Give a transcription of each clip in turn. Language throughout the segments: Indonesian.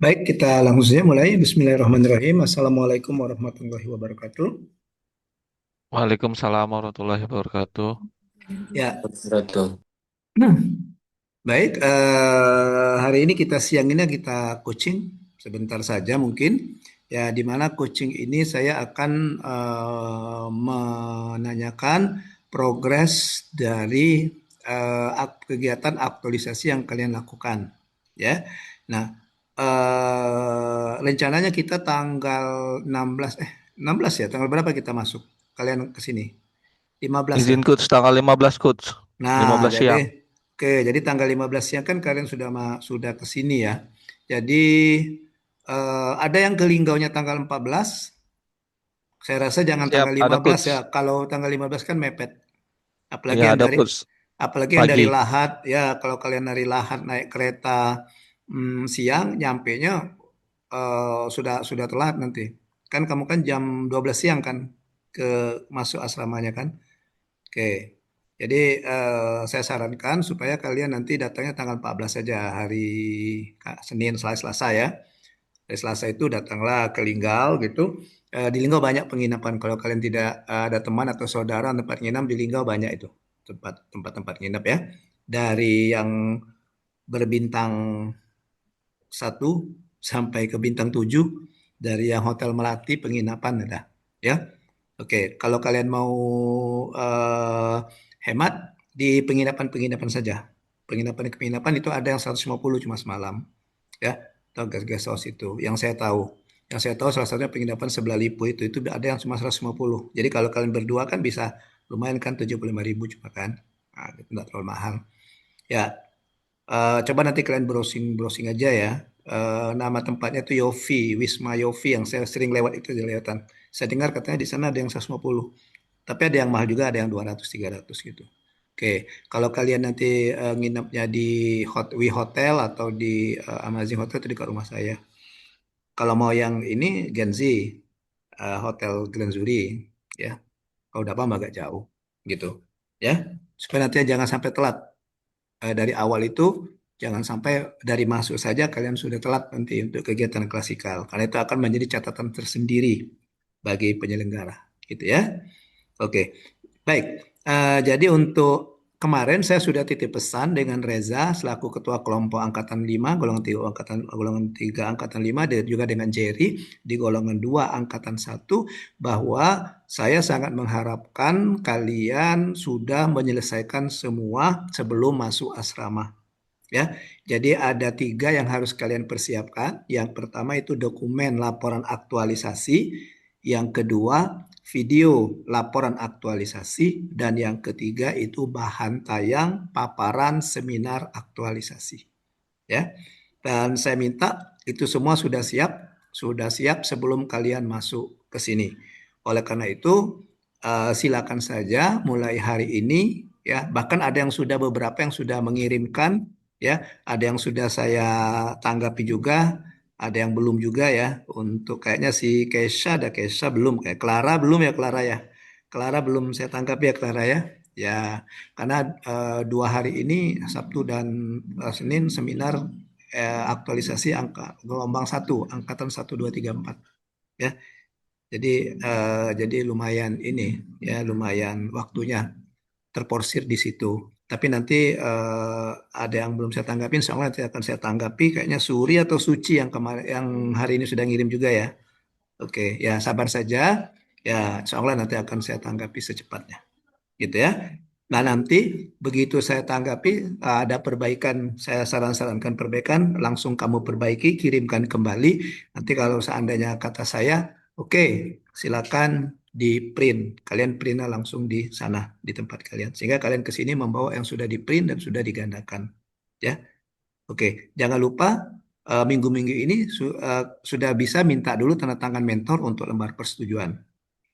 Baik, kita langsung saja mulai. Bismillahirrahmanirrahim. Assalamualaikum warahmatullahi wabarakatuh. Waalaikumsalam warahmatullahi wabarakatuh. Ya, Betul. baik. Hari ini siang ini kita coaching sebentar saja mungkin. Ya, di mana coaching ini saya akan menanyakan progres dari kegiatan aktualisasi yang kalian lakukan. Ya, nah rencananya kita tanggal 16, 16 ya, tanggal berapa kita masuk? Kalian ke sini? 15 ya? Izin coach tanggal 15 coach. Nah, 15 jadi siang. oke, jadi tanggal 15 siang kan kalian sudah ke sini ya. Jadi ada yang ke Linggaunya tanggal 14. Saya rasa jangan Siap, tanggal ada 15 coach. ya. Kalau tanggal 15 kan mepet. Apalagi Ya yang ada dari coach apalagi yang dari pagi. Lahat ya, kalau kalian dari Lahat naik kereta siang, nyampenya sudah telat nanti. Kan kamu kan jam 12 siang kan ke masuk asramanya kan? Oke. Jadi saya sarankan supaya kalian nanti datangnya tanggal 14 saja, hari Senin, Selasa ya. Hari Selasa itu datanglah ke Linggau gitu. Di Linggau banyak penginapan. Kalau kalian tidak ada teman atau saudara tempat nginap di Linggau banyak itu tempat-tempat nginap ya. Dari yang berbintang 1 sampai ke bintang 7, dari yang Hotel Melati penginapan ada ya. Oke, kalau kalian mau eh, hemat di penginapan-penginapan saja. Penginapan-penginapan itu ada yang 150 cuma semalam, ya. Atau guest house itu. Yang saya tahu. Yang saya tahu salah satunya penginapan sebelah Lipo itu ada yang cuma 150. Jadi kalau kalian berdua kan bisa lumayan kan 75.000 cuma kan. Nah, itu nggak terlalu mahal. Ya, coba nanti kalian browsing-browsing aja ya. Nama tempatnya itu Yofi, Wisma Yofi yang saya sering lewat itu kelihatan. Saya dengar katanya di sana ada yang 150. Tapi ada yang mahal juga, ada yang 200, 300 gitu. Oke, kalau kalian nanti nginepnya di We Hotel atau di Amazing Hotel itu dekat rumah saya. Kalau mau yang ini Genzi, Hotel Glenzuri, ya. Kalau udah paham agak jauh, gitu. Ya, supaya nanti jangan sampai telat. Dari awal itu jangan sampai dari masuk saja kalian sudah telat nanti untuk kegiatan klasikal, karena itu akan menjadi catatan tersendiri bagi penyelenggara, gitu ya. Oke, baik. Jadi untuk kemarin saya sudah titip pesan dengan Reza selaku Ketua Kelompok Angkatan 5, golongan 3 Angkatan 5, dan juga dengan Jerry di golongan 2 Angkatan 1, bahwa saya sangat mengharapkan kalian sudah menyelesaikan semua sebelum masuk asrama. Ya, jadi ada 3 yang harus kalian persiapkan. Yang pertama itu dokumen laporan aktualisasi, yang kedua video laporan aktualisasi, dan yang ketiga itu bahan tayang paparan seminar aktualisasi. Ya, dan saya minta itu semua sudah siap sebelum kalian masuk ke sini. Oleh karena itu, silakan saja mulai hari ini ya. Bahkan ada yang sudah beberapa yang sudah mengirimkan ya, ada yang sudah saya tanggapi juga, ada yang belum juga ya. Untuk kayaknya si Kesha belum, kayak Clara belum ya, Clara ya. Clara belum saya tanggapi ya, Clara ya. Ya, karena 2 hari ini Sabtu dan Senin seminar aktualisasi gelombang 1, angkatan 1, 2, 3, 4 ya. Jadi lumayan ini ya, lumayan waktunya terporsir di situ. Tapi nanti ada yang belum saya tanggapin, insya Allah nanti akan saya tanggapi. Kayaknya Suri atau Suci yang kemarin, yang hari ini sudah ngirim juga ya. Oke, ya sabar saja. Ya, insya Allah nanti akan saya tanggapi secepatnya. Gitu ya. Nah, nanti begitu saya tanggapi ada perbaikan, saya sarankan perbaikan, langsung kamu perbaiki, kirimkan kembali. Nanti kalau seandainya kata saya, oke, silakan di print. Kalian printnya langsung di sana, di tempat kalian. Sehingga kalian ke sini membawa yang sudah di print dan sudah digandakan. Ya, oke. Jangan lupa minggu-minggu ini sudah bisa minta dulu tanda tangan mentor untuk lembar persetujuan,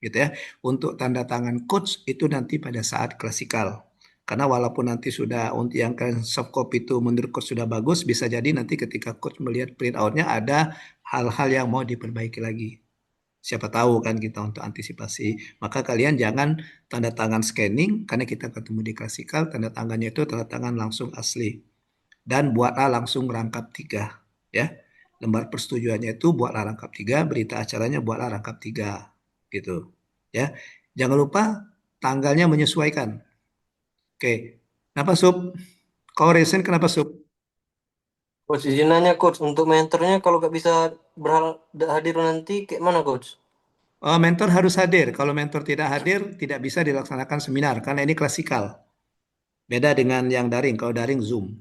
gitu ya. Untuk tanda tangan coach itu nanti pada saat klasikal. Karena walaupun nanti sudah untuk yang kan soft copy itu menurut coach sudah bagus, bisa jadi nanti ketika coach melihat print outnya ada hal-hal yang mau diperbaiki lagi. Siapa tahu kan kita untuk antisipasi. Maka kalian jangan tanda tangan scanning, karena kita ketemu di klasikal, tanda tangannya itu tanda tangan langsung asli. Dan buatlah langsung rangkap 3. Ya. Lembar persetujuannya itu buatlah rangkap 3, berita acaranya buatlah rangkap 3, gitu. Ya, jangan lupa tanggalnya menyesuaikan. Oke, kenapa Sub? Kau resign kenapa Sub? Coach, izin nanya coach, untuk mentornya kalau nggak bisa hadir nanti kayak mana coach? Mentor harus hadir. Kalau mentor tidak hadir, tidak bisa dilaksanakan seminar karena ini klasikal. Beda dengan yang daring. Kalau daring Zoom,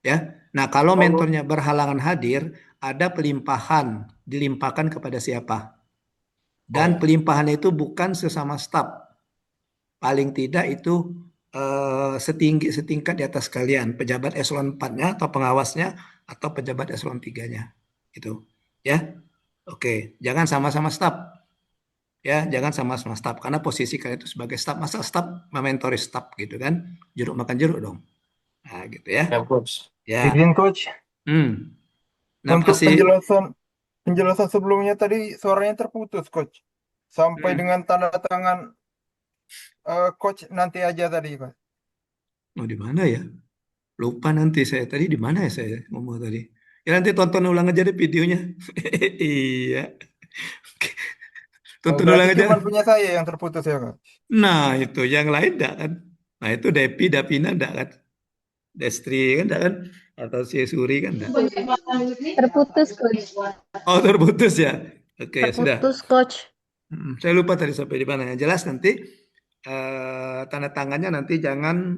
ya. Nah, kalau Kalau mentornya berhalangan hadir, ada pelimpahan, dilimpahkan kepada siapa? Dan oh, pelimpahan itu bukan sesama staf, paling tidak itu setingkat di atas kalian, pejabat eselon 4-nya atau pengawasnya atau pejabat eselon 3-nya. Itu. Ya. Oke, jangan sama-sama staf. Ya, jangan sama-sama staf karena posisi kalian itu sebagai staf, masa staf mementori staf gitu kan? Jeruk makan jeruk dong. Nah, gitu ya. ya coach. Ya. Izin coach, Hmm. Kenapa untuk sih? penjelasan penjelasan sebelumnya tadi suaranya terputus coach. Sampai Hmm. dengan tanda tangan coach nanti aja tadi coach. Oh, di mana ya? Lupa nanti saya tadi di mana ya saya ngomong tadi. Ya nanti tonton ulang aja deh videonya. Iya. Oh, Tonton berarti ulang aja. cuman punya saya yang terputus ya coach. Nah, itu yang lain enggak kan? Nah, itu Depi, Davina enggak kan? Destri kan enggak kan? Atau si Suri kan enggak? Terputus, Coach. Oh, terputus ya. Oke, ya sudah. Terputus, Coach. Saya lupa tadi sampai di mana. Yang jelas nanti tanda tangannya nanti jangan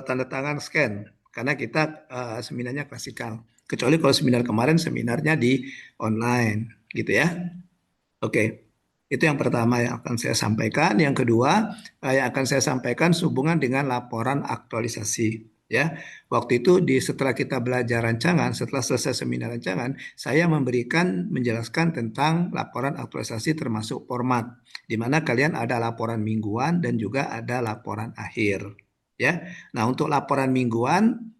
tanda tangan scan karena kita seminarnya klasikal. Kecuali kalau seminar kemarin seminarnya di online, gitu ya. Oke, itu yang pertama yang akan saya sampaikan. Yang kedua, yang akan saya sampaikan sehubungan dengan laporan aktualisasi. Ya, waktu itu setelah kita belajar rancangan, setelah selesai seminar rancangan, saya menjelaskan tentang laporan aktualisasi termasuk format, di mana kalian ada laporan mingguan dan juga ada laporan akhir. Ya, nah untuk laporan mingguan,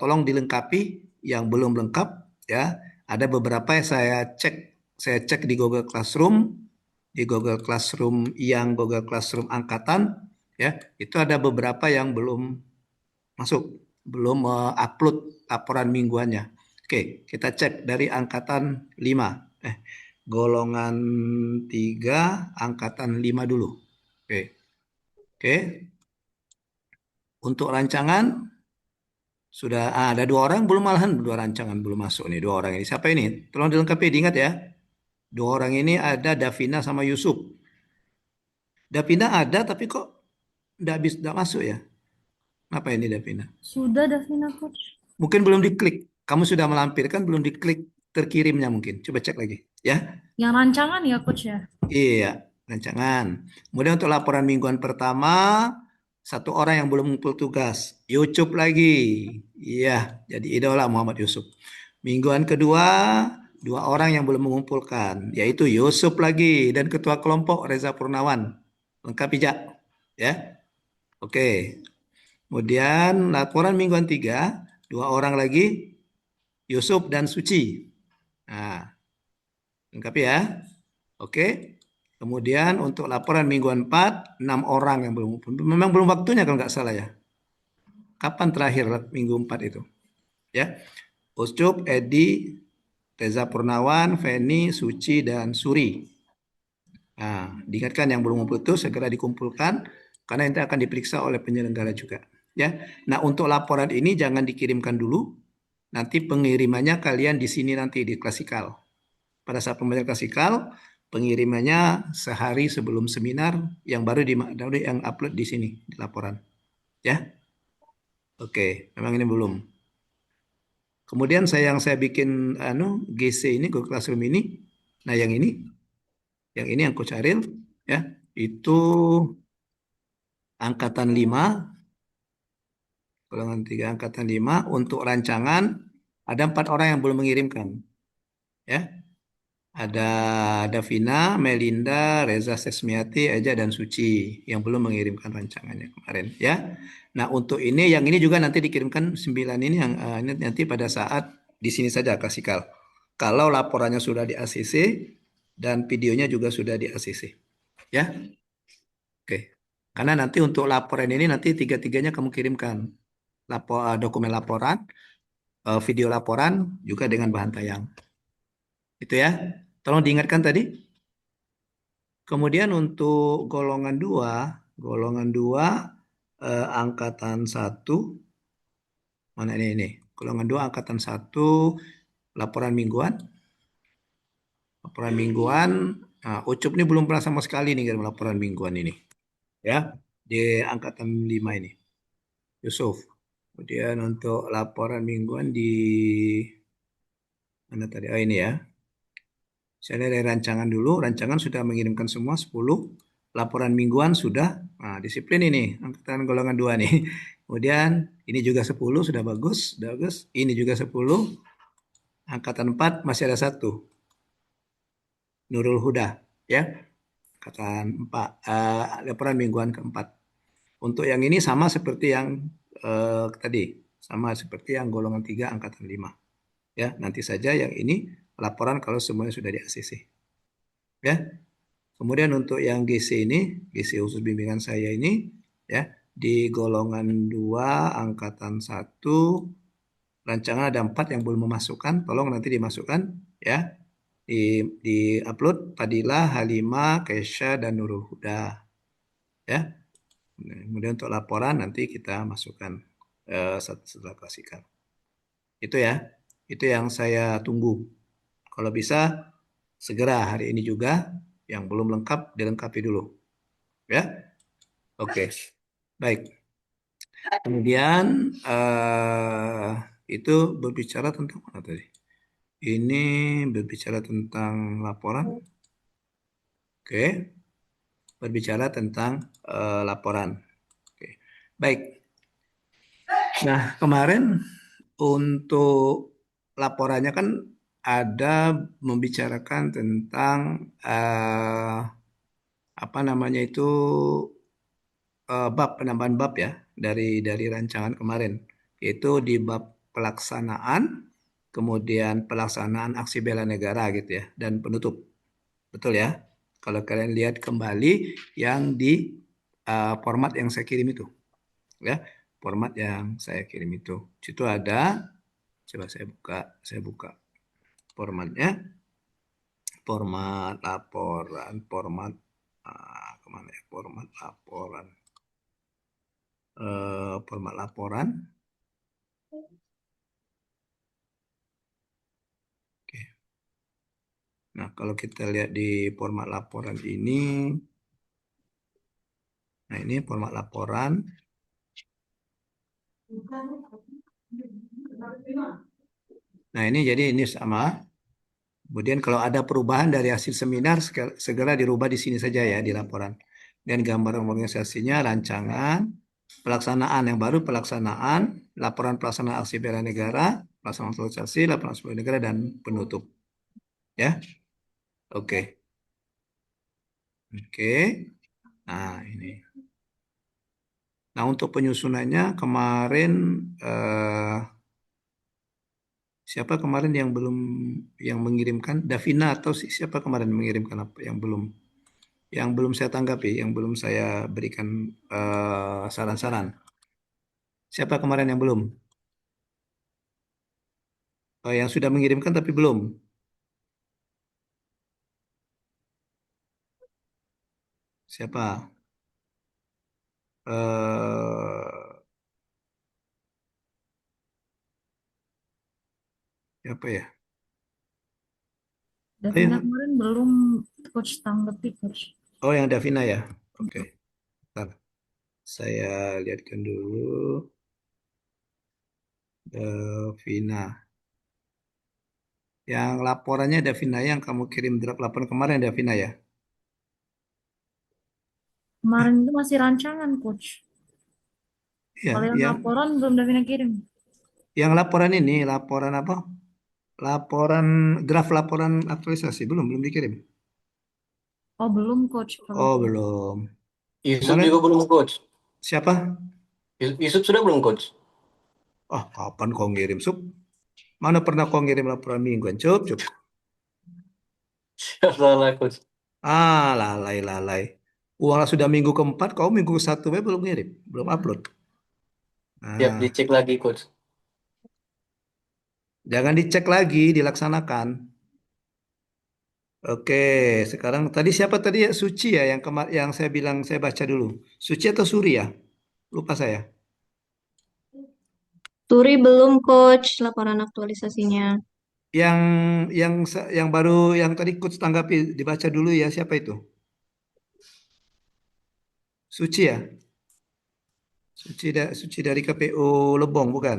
tolong dilengkapi yang belum lengkap. Ya, ada beberapa yang saya cek di Google Classroom, Google Classroom angkatan, ya, itu ada beberapa yang belum masuk, belum upload laporan mingguannya. Oke, kita cek dari angkatan 5, golongan 3, angkatan 5 dulu. Oke, oke. Untuk rancangan sudah ada 2 orang belum, malahan 2 rancangan belum masuk nih, 2 orang ini. Siapa ini? Tolong dilengkapi, diingat ya. 2 orang ini ada Davina sama Yusuf. Davina ada tapi kok enggak masuk ya? Apa ini Davina? Sudah, Davina, Coach. Mungkin belum diklik. Kamu sudah melampirkan belum diklik terkirimnya mungkin. Coba cek lagi ya. Yang rancangan ya, Coach ya? Iya, rancangan. Kemudian untuk laporan mingguan pertama, 1 orang yang belum mengumpul tugas. YouTube lagi. Iya, jadi idola Muhammad Yusuf. Mingguan kedua, 2 orang yang belum mengumpulkan, yaitu Yusuf lagi dan ketua kelompok Reza Purnawan. Lengkap bijak. Ya, oke. Kemudian laporan mingguan 3, 2 orang lagi, Yusuf dan Suci. Nah, lengkap ya. Oke. Kemudian untuk laporan mingguan 4, 6 orang yang belum. Memang belum waktunya kalau nggak salah ya. Kapan terakhir minggu 4 itu? Ya. Ucup, Edi, Reza Purnawan, Feni, Suci, dan Suri. Nah, diingatkan yang belum ngumpul itu segera dikumpulkan karena nanti akan diperiksa oleh penyelenggara juga. Ya. Nah, untuk laporan ini jangan dikirimkan dulu. Nanti pengirimannya kalian di sini nanti di klasikal. Pada saat pembelajaran klasikal, pengirimannya sehari sebelum seminar yang baru yang upload di sini di laporan. Ya. Oke, memang ini belum. Kemudian yang saya bikin GC ini, Google Classroom ini. Nah, yang ini yang Coach Ariel ya, itu angkatan 5, golongan 3 angkatan 5 untuk rancangan ada 4 orang yang belum mengirimkan. Ya. Ada Davina, Melinda, Reza Sesmiati, Eja, dan Suci yang belum mengirimkan rancangannya kemarin. Ya. Nah, untuk yang ini juga nanti dikirimkan 9 ini yang ini nanti pada saat di sini saja klasikal. Kalau laporannya sudah di ACC dan videonya juga sudah di ACC. Ya. Oke. Karena nanti untuk laporan ini nanti tiga-tiganya kamu kirimkan dokumen laporan, video laporan juga dengan bahan tayang. Itu ya. Tolong diingatkan tadi. Kemudian untuk golongan dua angkatan satu, mana ini? Golongan dua angkatan satu, laporan mingguan. Laporan mingguan, nah, Ucup ini belum pernah sama sekali nih kirim laporan mingguan ini. Ya, di angkatan 5 ini. Yusuf. Kemudian untuk laporan mingguan di mana tadi? Oh ini ya. Saya dari rancangan dulu. Rancangan sudah mengirimkan semua 10. Laporan mingguan sudah. Nah, disiplin ini. Angkatan golongan 2 nih. Kemudian ini juga 10. Sudah bagus. Sudah bagus. Ini juga 10. Angkatan 4 masih ada satu. Nurul Huda. Ya. Angkatan 4. Laporan mingguan keempat. Untuk yang ini sama seperti yang tadi. Sama seperti yang golongan 3 angkatan 5. Ya, nanti saja yang ini laporan kalau semuanya sudah di ACC. Ya. Kemudian untuk yang GC ini, GC khusus bimbingan saya ini, ya, di golongan 2 angkatan 1 rancangan ada 4 yang belum memasukkan, tolong nanti dimasukkan, ya. Di upload Padilla, Halima, Kesha, dan Nurul Huda. Ya. Kemudian untuk laporan nanti kita masukkan setelah kasihkan. Itu ya. Itu yang saya tunggu. Kalau bisa segera hari ini juga, yang belum lengkap dilengkapi dulu. Ya. Oke. Baik. Kemudian itu berbicara tentang mana tadi? Ini berbicara tentang laporan. Oke. Berbicara tentang laporan. Oke. Baik. Nah, kemarin untuk laporannya kan ada membicarakan tentang apa namanya itu penambahan bab ya dari rancangan kemarin, yaitu di bab pelaksanaan, kemudian pelaksanaan aksi bela negara gitu ya, dan penutup. Betul ya? Kalau kalian lihat kembali yang di format yang saya kirim itu, ya, format yang saya kirim itu, situ ada. Coba saya buka formatnya, format laporan, format kemana ya? Format laporan. Format laporan. Oke. Nah, kalau kita lihat di format laporan ini, nah ini format laporan. Nah ini jadi ini sama. Kemudian kalau ada perubahan dari hasil seminar, segera dirubah di sini saja ya di laporan. Dan gambaran organisasinya, rancangan, pelaksanaan yang baru, pelaksanaan, laporan pelaksanaan aksi bela negara, pelaksanaan organisasi, laporan aksi bela negara, dan penutup. Ya, oke. Oke. Nah ini. Nah untuk penyusunannya kemarin siapa kemarin yang belum yang mengirimkan? Davina atau siapa kemarin mengirimkan apa yang belum saya tanggapi, yang belum saya berikan saran-saran. Siapa kemarin yang belum? Yang sudah mengirimkan tapi belum. Siapa? Siapa ya? Davina kemarin belum coach tanggapi coach. Oh, yang Davina ya. Oke. Bentar. Saya lihatkan dulu. Davina. Yang laporannya Davina yang kamu kirim draft laporan kemarin Davina ya. Kemarin itu masih rancangan coach. Iya, Kalau yang yang laporan belum Davina kirim. laporan ini, laporan apa? Draft laporan aktualisasi belum dikirim. Oh belum coach. Oh, belum. Yusuf Kemarin juga belum coach. siapa? Yusuf sudah belum coach. Kapan kau ngirim, Sup? Mana pernah kau ngirim laporan mingguan, Cup? Salah coach. Lalai. Uang sudah minggu keempat, kau minggu ke-1 belum ngirim, belum upload. Siap dicek lagi coach. Jangan dicek lagi, dilaksanakan. Oke, sekarang tadi siapa tadi ya? Suci ya yang saya bilang saya baca dulu. Suci atau Suri ya? Lupa saya. Turi belum, Coach, laporan aktualisasinya. Yang yang baru yang tadi coach tanggapi dibaca dulu ya, siapa itu? Suci ya? Suci dari KPU Lebong bukan?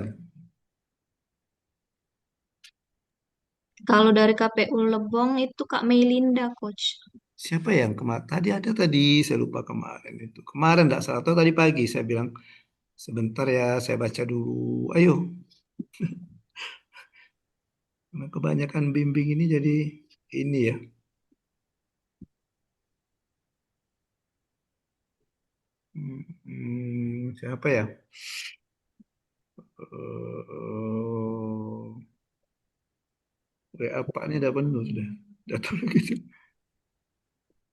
Kalau dari KPU Lebong itu Kak Meilinda, Coach. Siapa yang kemarin? Tadi ada tadi, saya lupa kemarin itu. Kemarin enggak salah atau tadi pagi saya bilang sebentar ya, saya baca dulu. Ayo. Nah, kebanyakan bimbing ini jadi ini ya. Siapa ya? WA Pak ini udah penuh sudah. Datang gitu.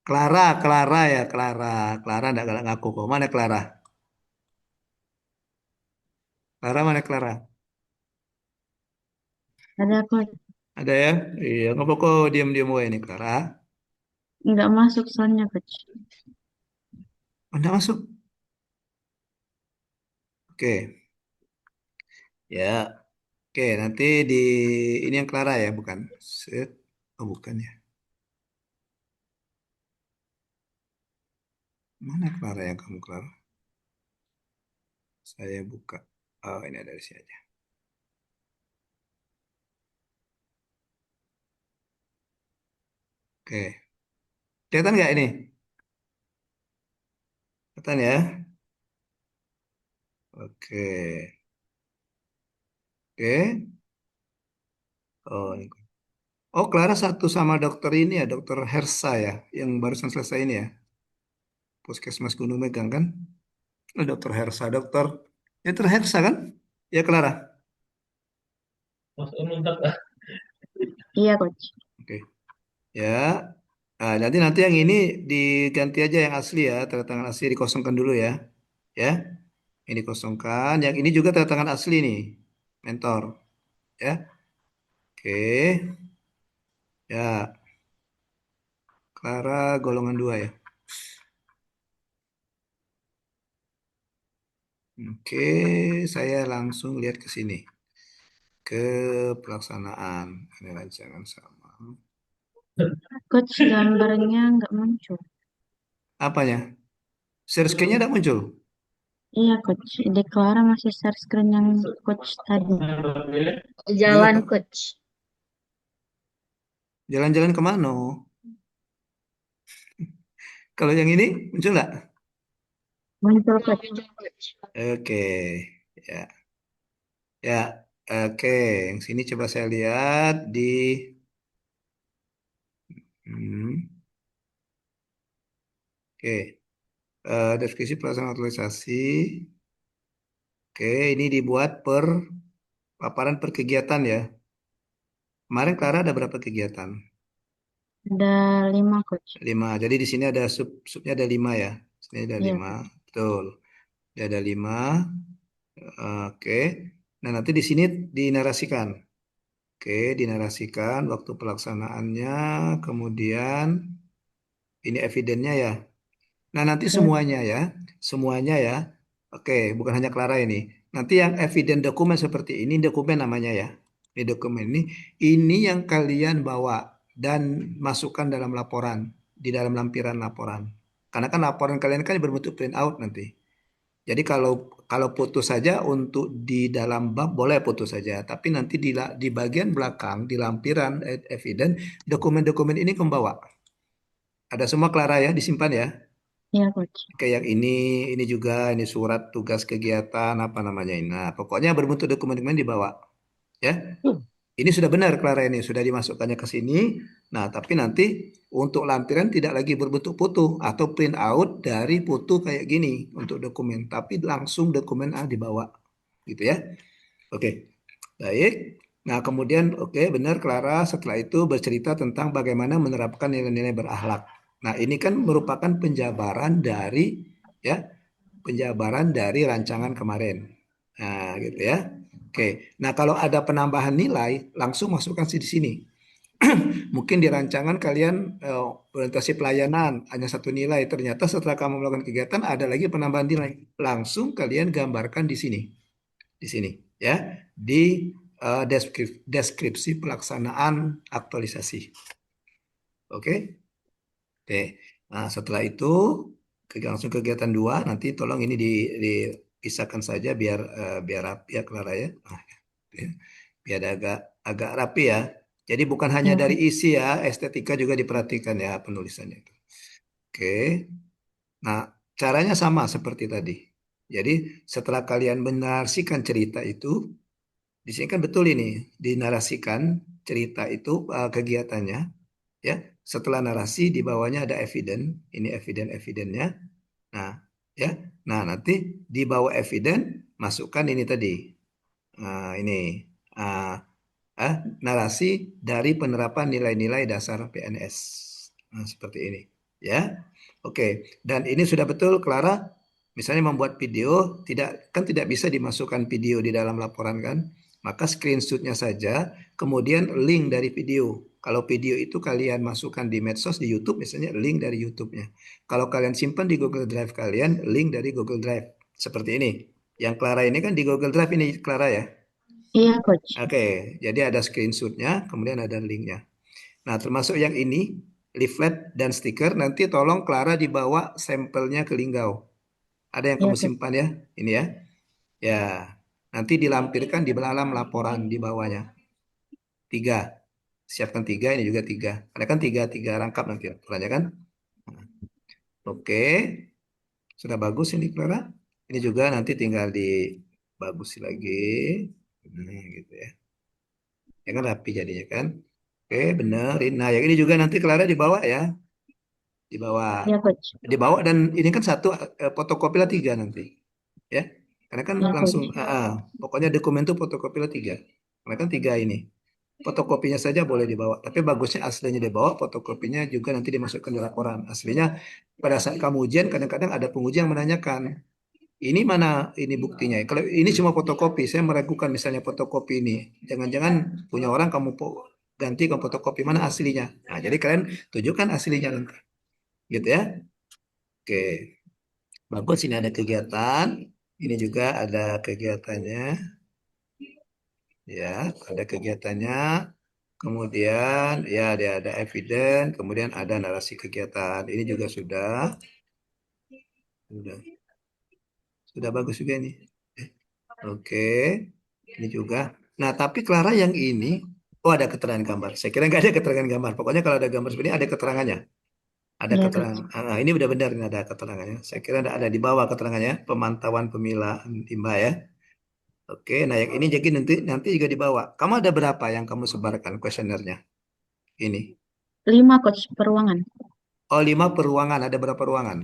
Clara ya, Clara enggak ngaku kok. Mana Clara? Clara mana Clara? Ada Coach. Ada ya? Iya, ngapa kok diam-diam wae ini Clara? Nggak masuk soalnya Coach. Anda masuk? Oke. Ya, oke. Nanti di ini yang Clara ya, bukan? Set. Oh, bukan ya. Mana Clara yang kamu Clara? Saya buka. Oh, ini ada di sini aja. Oke. Kelihatan nggak ini? Kelihatan ya? Oke. Oke. Oh, ini. Oh, Clara satu sama dokter ini ya, dokter Hersa ya, yang barusan selesai ini ya. Puskesmas Gunung Megang kan? Dokter Hersa, dokter Hersa kan? Ya, Clara. Iya Coach. Oke. Ya. Nah, nanti nanti yang ini diganti aja yang asli ya, tanda tangan asli dikosongkan dulu ya. Ya, ini kosongkan. Yang ini juga tanda tangan asli nih, mentor. Ya, oke. Ya, Clara golongan 2 ya. Oke, saya langsung lihat ke sini. Ke pelaksanaan. Ini rancangan sama. Coach, gambarnya nggak muncul. Apanya? Share screen-nya tidak muncul. Iya Coach, di Clara masih share screen yang Coach tadi. Jalan, Iya, Coach. jalan-jalan kemana? Kalau yang ini muncul nggak? Muncul Coach. Oke, ya, ya, oke. Yang sini coba saya lihat di hmm, oke. Deskripsi pelaksanaan aktualisasi. Oke, ini dibuat per paparan per kegiatan ya. Kemarin Clara ada berapa kegiatan? Ada 5 Coach. 5. Jadi di sini ada subnya ada 5 ya. Sini ada Iya 5. Coach. Betul. Ini ada 5. Oke. Nah, nanti di sini dinarasikan. Oke, dinarasikan waktu pelaksanaannya, kemudian ini evidennya ya. Nah, nanti Iya. semuanya ya. Oke, bukan hanya Clara ini. Nanti yang eviden dokumen seperti ini dokumen namanya ya. Ini dokumen ini yang kalian bawa dan masukkan dalam laporan, di dalam lampiran laporan. Karena kan laporan kalian kan berbentuk print out nanti. Jadi kalau kalau foto saja untuk di dalam bab boleh foto saja, tapi nanti di bagian belakang di lampiran eviden dokumen-dokumen ini membawa. Ada semua Clara ya disimpan ya. Iya Coach. Kayak ini juga ini surat tugas kegiatan apa namanya ini. Nah, pokoknya berbentuk dokumen-dokumen dibawa ya. Ini sudah benar Clara ini sudah dimasukkannya ke sini. Nah, tapi nanti untuk lampiran tidak lagi berbentuk foto atau print out dari foto kayak gini untuk dokumen, tapi langsung dokumen A dibawa gitu ya. Oke. Baik. Nah, kemudian oke benar Clara setelah itu bercerita tentang bagaimana menerapkan nilai-nilai berakhlak. Nah, ini kan merupakan penjabaran dari ya, penjabaran dari rancangan kemarin. Nah, gitu ya. Oke. Nah, kalau ada penambahan nilai, langsung masukkan di sini. Mungkin di rancangan kalian orientasi pelayanan hanya satu nilai. Ternyata setelah kamu melakukan kegiatan ada lagi penambahan nilai. Langsung kalian gambarkan di sini. Di sini ya. Di deskripsi pelaksanaan aktualisasi. Oke. Oke. Nah, setelah itu langsung kegiatan 2 nanti tolong ini dipisahkan saja biar rapi ya Clara ya. Nah, ya. Biar agak agak rapi ya. Jadi bukan hanya Iya, dari Coach. isi ya, estetika juga diperhatikan ya penulisannya itu. Oke. Nah, caranya sama seperti tadi. Jadi setelah kalian menarasikan cerita itu, di sini kan betul ini dinarasikan cerita itu kegiatannya ya. Setelah narasi di bawahnya ada evidence, ini evidennya. Nah, ya. Nah, nanti di bawah evidence masukkan ini tadi. Ini ah, narasi dari penerapan nilai-nilai dasar PNS. Nah, seperti ini, ya. Oke, dan ini sudah betul, Clara. Misalnya membuat video, tidak bisa dimasukkan video di dalam laporan kan? Maka screenshotnya saja, kemudian link dari video. Kalau video itu kalian masukkan di medsos, di YouTube, misalnya link dari YouTube-nya. Kalau kalian simpan di Google Drive kalian, link dari Google Drive. Seperti ini. Yang Clara ini kan di Google Drive ini, Clara ya. Iya, Coach. Oke, jadi ada screenshotnya, kemudian ada linknya. Nah, termasuk yang ini, leaflet dan stiker, nanti tolong Clara dibawa sampelnya ke Linggau. Ada yang Iya, kamu Coach. simpan ya, ini ya. Ya, nanti dilampirkan di dalam laporan di bawahnya. 3, siapkan 3, ini juga 3. Ada kan 3 rangkap nanti laporannya kan. Oke, sudah bagus ini Clara. Ini juga nanti tinggal dibagusi lagi. Gitu ya. Ya kan rapi jadinya kan. Oke, benar. Nah, yang ini juga nanti Clara dibawa ya. Dibawa. Iya, Coach. Dibawa dan ini kan satu fotokopilah 3 nanti. Ya. Karena kan Iya, langsung Coach. pokoknya dokumen itu fotokopilah 3. Karena kan 3 ini. Fotokopinya saja boleh dibawa, tapi bagusnya aslinya dibawa, fotokopinya juga nanti dimasukkan di laporan. Aslinya pada saat kamu ujian kadang-kadang ada penguji yang menanyakan, ini mana ini buktinya? Kalau ini cuma fotokopi, saya meragukan misalnya fotokopi ini. Jangan-jangan punya orang kamu ganti ke fotokopi mana aslinya. Nah, jadi kalian tunjukkan aslinya nanti. Gitu ya. Oke. Bagus ini ada kegiatan. Ini juga ada kegiatannya. Ya, ada kegiatannya. Kemudian ya ada evidence, kemudian ada narasi kegiatan. Ini juga sudah sudah bagus juga ini. Oke, ini juga. Nah, tapi Clara yang ini, oh ada keterangan gambar. Saya kira nggak ada keterangan gambar. Pokoknya kalau ada gambar seperti ini ada keterangannya. Ada Iya, keterangan. Coach. Ini udah benar ini ada keterangannya. Saya kira ada di bawah keterangannya, pemantauan pemilahan timba ya. Oke, nah yang ini jadi nanti juga dibawa. Kamu ada berapa yang kamu sebarkan kuesionernya? Ini. 5, Coach, per ruangan. Oh, 5 per ruangan. Ada berapa ruangan?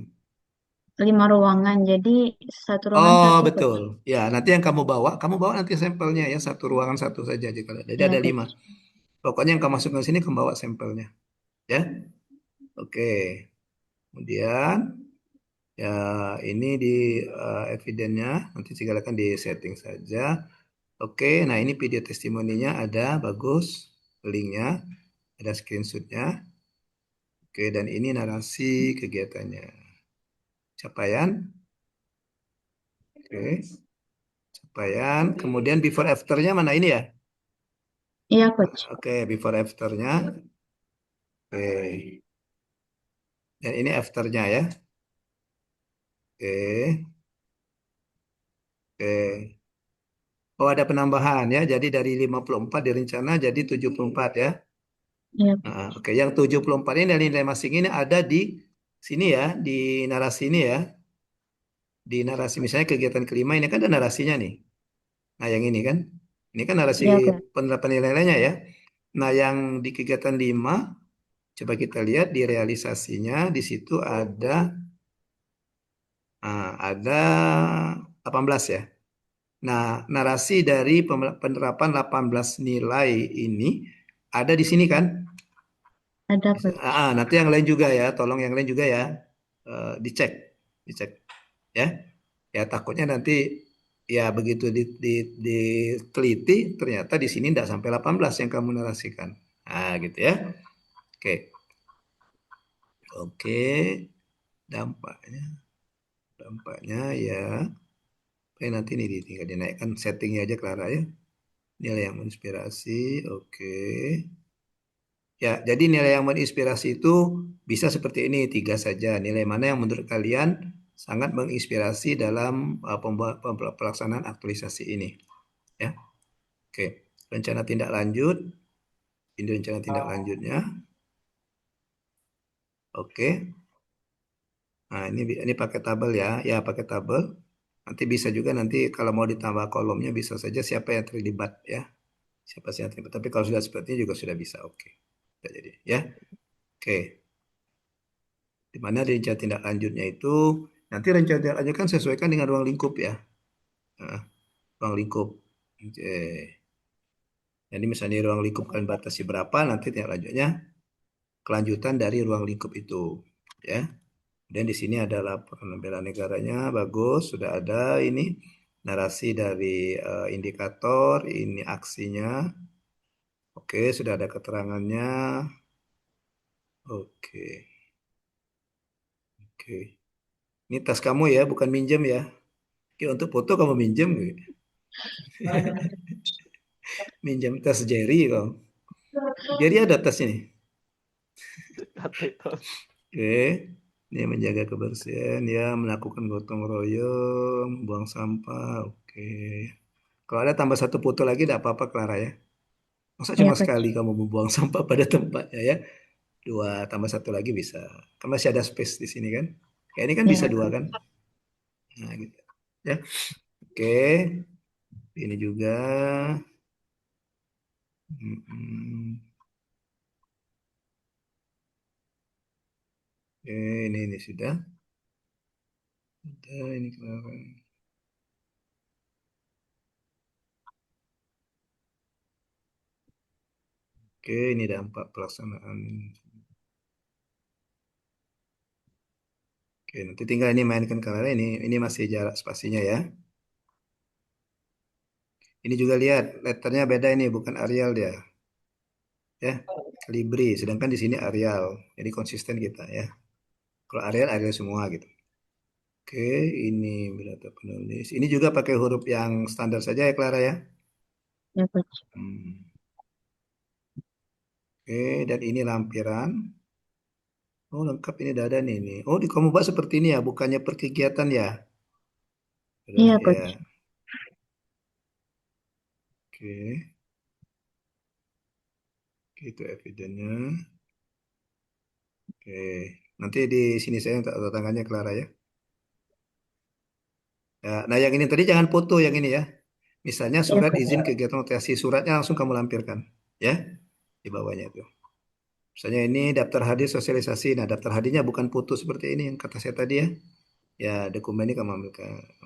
5 ruangan. Jadi satu ruangan Oh, satu, betul. Coach. Ya, nanti yang kamu bawa nanti sampelnya ya, satu ruangan satu saja. Jadi Iya, ada 5. Coach. Pokoknya yang kamu masukkan sini kamu bawa sampelnya. Ya, oke. Kemudian ya ini di evidennya nanti silakan di setting saja. Oke, nah ini video testimoninya ada bagus, linknya, ada screenshotnya. Oke, dan ini narasi kegiatannya. Capaian. Oke, capaian. Kemudian before afternya mana ini ya? Iya, Coach. Oke, before afternya. Oke. Dan ini afternya ya. Oke. Oke. Oh, ada penambahan ya. Jadi dari 54 di rencana jadi 74 ya. Iya, Nah, oke, yang 74 ini dari nilai masing ini ada di sini ya, di narasi ini ya. Di narasi misalnya kegiatan kelima ini kan ada narasinya nih. Nah, yang ini kan. Ini kan narasi iya, Coach. penerapan nilai-nilainya ya. Nah, yang di kegiatan 5 coba kita lihat di realisasinya di situ ada 18 ya. Nah, narasi dari penerapan 18 nilai ini ada di sini kan? Ada, Coach. Nanti yang lain juga ya, tolong yang lain juga ya, dicek, ya. Ya takutnya nanti ya begitu diteliti ternyata di sini tidak sampai 18 yang kamu narasikan. Nah, gitu ya. Oke. Oke, dampaknya dampaknya ya. Nanti nih tinggal dinaikkan settingnya aja Clara ya. Nilai yang menginspirasi. Oke. Ya, jadi nilai yang menginspirasi itu bisa seperti ini, tiga saja. Nilai mana yang menurut kalian sangat menginspirasi dalam pelaksanaan aktualisasi ini? Ya, oke. Rencana tindak lanjut. Ini rencana tindak lanjutnya. Oke. Nah, ini pakai tabel ya. Ya, pakai tabel. Nanti bisa juga nanti kalau mau ditambah kolomnya bisa saja siapa yang terlibat ya. Siapa sih yang terlibat. Tapi kalau sudah seperti ini juga sudah bisa. Oke. Sudah jadi ya. Oke. Di mana rencana tindak lanjutnya itu nanti rencana tindak lanjut kan sesuaikan dengan ruang lingkup ya. Nah, ruang lingkup. Oke. Jadi misalnya ruang lingkup kalian batasi berapa, nanti tindak lanjutnya kelanjutan dari ruang lingkup itu. Ya. Dan di sini ada laporan bela negaranya, bagus. Sudah ada ini narasi dari indikator, ini aksinya. Oke, sudah ada keterangannya. Oke, oke. Ini tas kamu ya, bukan minjem ya. Oke, untuk foto kamu minjem, minjem tas Jerry kau. Jerry ada tas ini. Oke, ini menjaga kebersihan ya, melakukan gotong royong, buang sampah. Oke. Kalau ada tambah satu foto lagi, tidak apa-apa Clara ya. Masa Iya, cuma Coach. sekali kamu membuang sampah pada tempatnya ya? Dua tambah satu lagi bisa. Kan masih ada space di sini kan? Ya ini kan bisa Iya. dua kan? Nah gitu. Ya, oke. Ini juga. Mm-mm. Oke, ini sudah. Sudah ini kemarin. Oke, ini dampak pelaksanaan. Oke, nanti tinggal ini mainkan karena ini masih jarak spasinya ya. Ini juga lihat letternya beda ini bukan Arial dia ya. Calibri, sedangkan di sini Arial. Jadi konsisten kita ya. Kalau Arial Arial semua gitu. Oke, ini berata penulis. Ini juga pakai huruf yang standar saja ya Clara ya. Iya, Coach. Hmm. Oke, dan ini lampiran. Oh, lengkap ini dada nih. Oh, di kamu buat seperti ini ya, bukannya per kegiatan ya. Udah Iya, Coach. ya. Oke, itu evidennya. Oke, nanti di sini saya untuk tanda tangannya Clara ya. Ya, nah yang ini tadi jangan foto yang ini ya. Misalnya Iya, surat Coach. izin kegiatan notasi suratnya langsung kamu lampirkan ya di bawahnya itu. Misalnya ini daftar hadir sosialisasi. Nah, daftar hadirnya bukan foto seperti ini yang kata saya tadi ya. Ya, dokumen ini kamu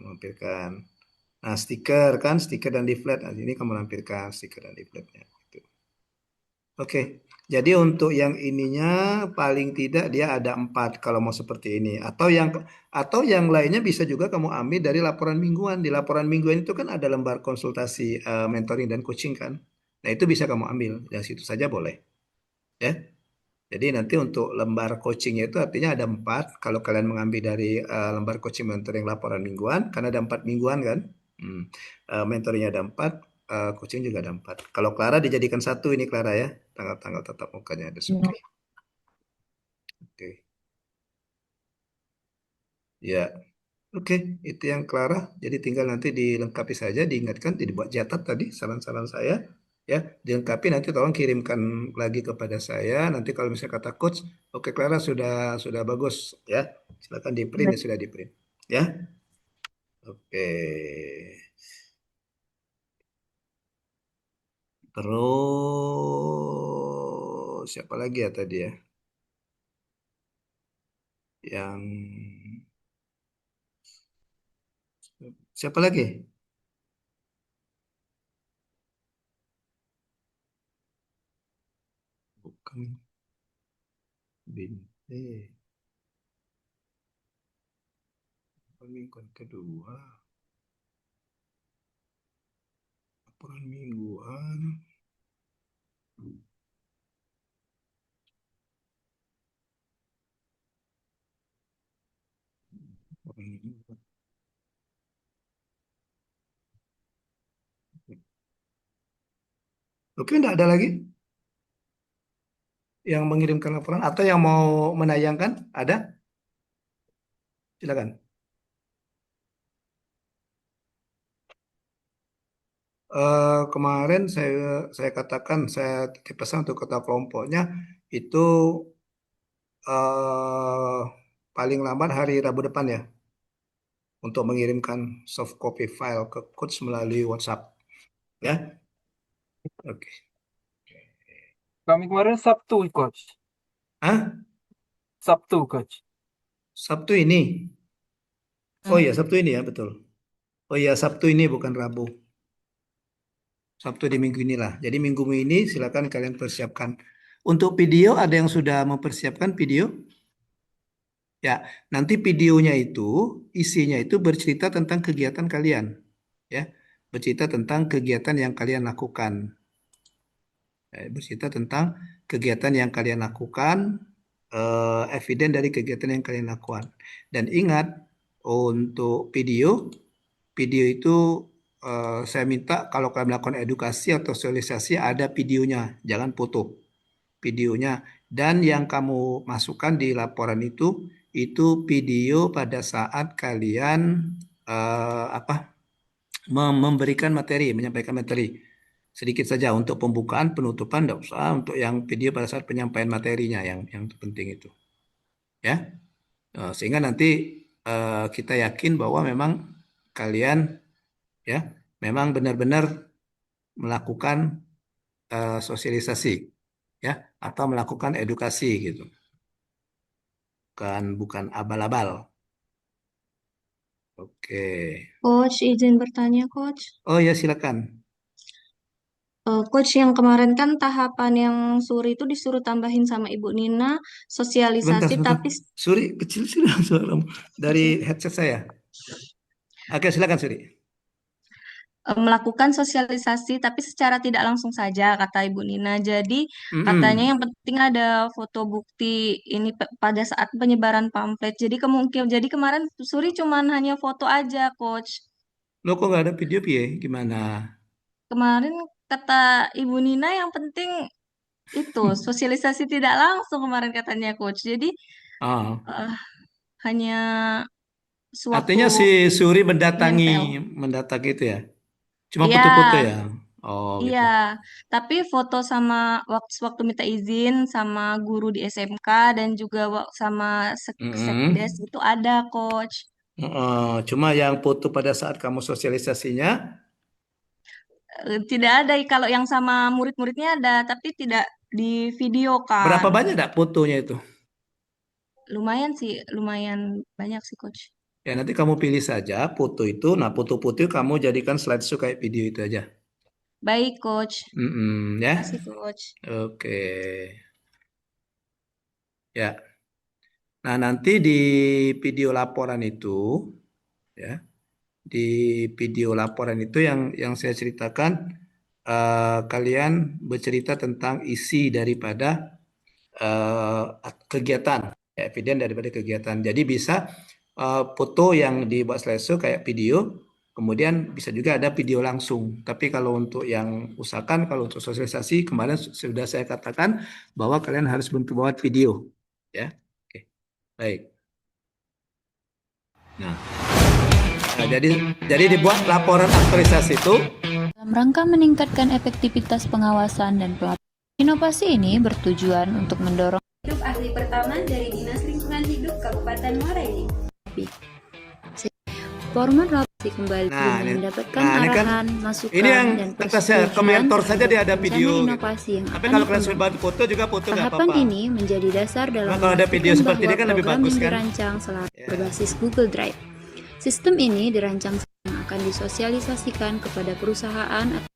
lampirkan. Nah, stiker kan, stiker dan leaflet. Nah, ini kamu lampirkan stiker dan leafletnya. Gitu. Oke, jadi untuk yang ininya paling tidak dia ada 4 kalau mau seperti ini. Atau yang lainnya bisa juga kamu ambil dari laporan mingguan. Di laporan mingguan itu kan ada lembar konsultasi mentoring dan coaching kan. Nah, itu bisa kamu ambil. Dari situ saja boleh. Ya. Jadi nanti untuk lembar coachingnya itu artinya ada 4. Kalau kalian mengambil dari lembar coaching mentoring laporan mingguan, karena ada 4 mingguan kan. Hmm. Mentoringnya ada 4, coaching juga ada 4. Kalau Clara dijadikan satu ini Clara ya, tanggal-tanggal tatap mukanya ada Iya. Suki. Oke, ya, oke, itu yang Clara. Jadi tinggal nanti dilengkapi saja, diingatkan, dibuat catat tadi saran-saran saya. Ya, dilengkapi nanti tolong kirimkan lagi kepada saya. Nanti kalau misalnya kata coach, oke Clara sudah bagus ya. Silakan di print ya Baik. sudah di print. Ya, oke. Terus siapa lagi ya tadi ya? Yang siapa lagi? Bukan Binte. Mingguan kedua. laporan mingguan. Laporan mingguan. Oke, enggak ada lagi yang mengirimkan laporan atau yang mau menayangkan? Ada? Silakan. Kemarin saya katakan, saya titip pesan untuk ketua kelompoknya itu eh, paling lambat hari Rabu depan ya, untuk mengirimkan soft copy file ke coach melalui WhatsApp ya. Oke. Kami kemarin Sabtu, Coach. Hah? Sabtu, Coach. Sabtu ini? Oh iya, Sabtu ini ya, betul. Oh iya, Sabtu ini bukan Rabu. Sabtu di minggu inilah. Jadi minggu ini silakan kalian persiapkan. Untuk video, ada yang sudah mempersiapkan video? Ya, nanti videonya itu isinya itu bercerita tentang kegiatan kalian, ya, bercerita tentang kegiatan yang kalian lakukan, bercerita tentang kegiatan yang kalian lakukan, eviden dari kegiatan yang kalian lakukan. Dan ingat, untuk video itu saya minta kalau kalian melakukan edukasi atau sosialisasi ada videonya, jangan foto videonya. Dan yang kamu masukkan di laporan itu video pada saat kalian memberikan materi, menyampaikan materi. Sedikit saja untuk pembukaan, penutupan, tidak usah. Untuk yang video pada saat penyampaian materinya yang penting itu, ya. Sehingga nanti kita yakin bahwa memang kalian ya memang benar-benar melakukan sosialisasi ya atau melakukan edukasi gitu, kan bukan abal-abal. Oke. Coach, izin bertanya, Coach. Oh ya, silakan. Coach, yang kemarin kan tahapan yang Suri itu disuruh tambahin sama Ibu Nina Sebentar, sosialisasi, sebentar. tapi Suri, kecil sudah suaramu dari headset saya. Oke, silakan Suri. Melakukan sosialisasi, tapi secara tidak langsung saja, kata Ibu Nina. Jadi Mm-mm. katanya yang penting ada foto bukti ini pada saat penyebaran pamflet. Jadi kemarin Suri cuman hanya foto aja, Coach. Lo kok nggak ada video Pie? Gimana? Kemarin kata Ibu Nina yang penting itu sosialisasi tidak langsung kemarin katanya, Coach. Jadi Ah, eh, hanya artinya suatu si Suri mendatangi nempel. itu ya? Cuma Iya, foto-foto ya? Oh iya. gitu. Tapi foto sama waktu minta izin sama guru di SMK dan juga sama sekdes Mm-mm. itu ada, Coach. Cuma yang foto pada saat kamu sosialisasinya, Tidak ada. Kalau yang sama murid-muridnya ada, tapi tidak berapa divideokan. banyak dak fotonya itu? Lumayan sih, lumayan banyak sih, Coach. Ya nanti kamu pilih saja foto itu. Nah foto-foto itu kamu jadikan slideshow kayak video itu aja. Baik, Coach. Ya. Kasih, Coach. Oke. Ya. Nah nanti di video laporan itu, ya, di video laporan itu yang saya ceritakan, kalian bercerita tentang isi daripada kegiatan, ya, eviden daripada kegiatan. Jadi bisa foto yang dibuat slideshow kayak video, kemudian bisa juga ada video langsung. Tapi kalau untuk yang usahakan, kalau untuk sosialisasi kemarin sudah saya katakan bahwa kalian harus membuat video, ya. Oke, baik. Nah, jadi dibuat laporan aktualisasi itu dalam rangka meningkatkan efektivitas pengawasan dan pelaporan. Inovasi ini bertujuan untuk mendorong Hidup ahli pertama dari Dinas Lingkungan Hidup Kabupaten Muara Enim. format rapat kembali Nah, dengan ini- mendapatkan ini kan- arahan, masukan, ini yang dan kata saya persetujuan komentar saja dia ada terhadap video rencana gitu. inovasi yang Tapi akan kalau kalian dikembangkan. sudah foto juga foto nggak Tahapan apa-apa. ini menjadi dasar dalam Nah, kalau ada video memastikan seperti ini bahwa kan lebih program bagus, yang kan? dirancang selaras Ya. berbasis Google Drive. Sistem ini dirancang yang akan disosialisasikan kepada perusahaan atau